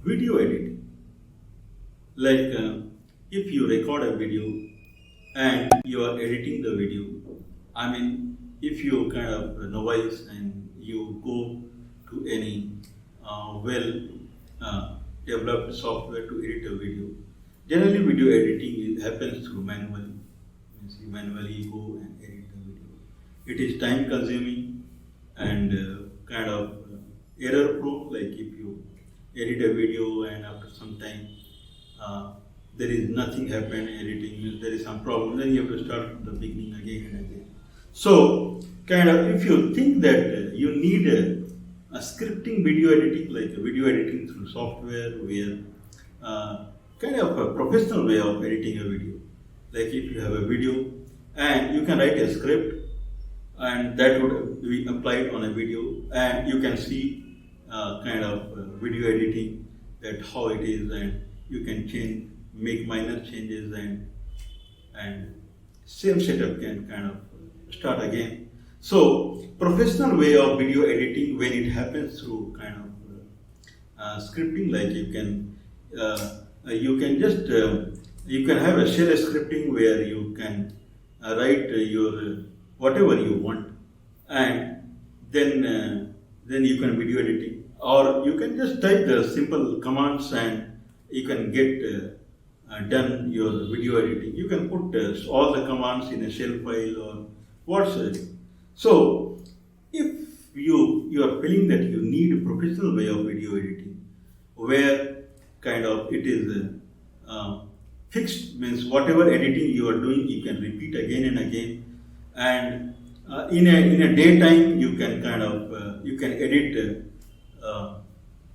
video editing. Like if you record a video and you are editing the video, if you kind of novice and you go to any well developed software to edit a video, generally video editing happens through manually. Means you manually go and edit the video. It is time consuming and kind of error prone. Like if you edit a video and after some time there is nothing happen editing, there is some problem, then you have to start from the beginning again and again. So kind of if you think that you need a scripting video editing, like a video editing through software where kind of a professional way of editing a video. Like if you have a video and you can write a script and that would be applied on a video and you can see kind of video editing, that how it is, and you can change, make minor changes, and same setup can kind of start again. So professional way of video editing, when it happens through kind of scripting, like you can just you can have a shell scripting where you can write your whatever you want, and then you can video editing, or you can just type the simple commands and you can get done your video editing. You can put all the commands in a shell file or whatsoever. So if you are feeling that you need a professional way of video editing, where kind of it is fixed, means whatever editing you are doing you can repeat again and again, and in a daytime you can kind of you can edit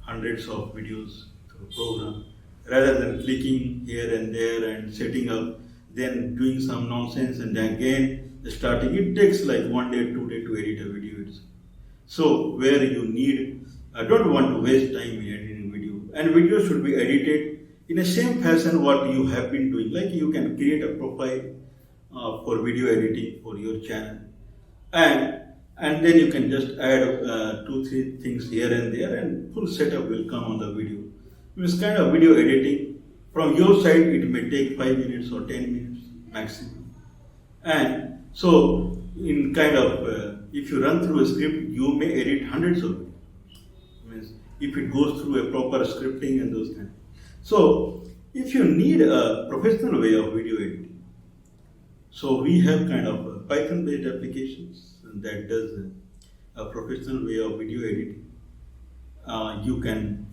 hundreds of videos through program, rather than clicking here and there and setting up, then doing some nonsense and then again starting. It takes like 1 day, 2 days to edit a video. So where you need, I don't want to waste time in editing video, and video should be edited in the same fashion what you have been doing. Like you can create a profile for video editing for your channel, and then you can just add 2-3 things here and there, and full setup will come on the video. This kind of video editing from your side, it may take 5 minutes or 10 minutes maximum. And so in kind of if you run through a script, you may edit hundreds of videos. Means if it goes through a proper scripting and those kind. So if you need a professional way of video editing, so we have kind of Python-based applications that does a professional way of video editing. You can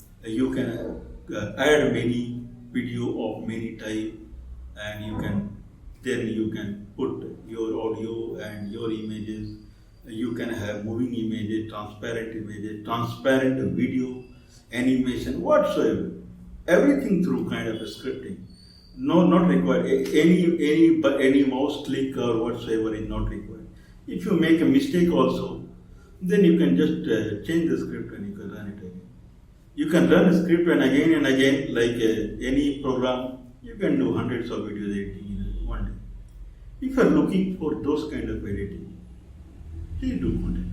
add many video of many type, and you can put your audio and your images. You can have moving images, transparent video, animation, whatsoever. Everything through kind of a scripting. No, not required. Any mouse click or whatsoever is not required. If you make a mistake also, then you can just change the script and you can run it again. You can run a script and again, like any program, you can do hundreds of videos editing in 1 day. If you are looking for those kind of editing, please do contact.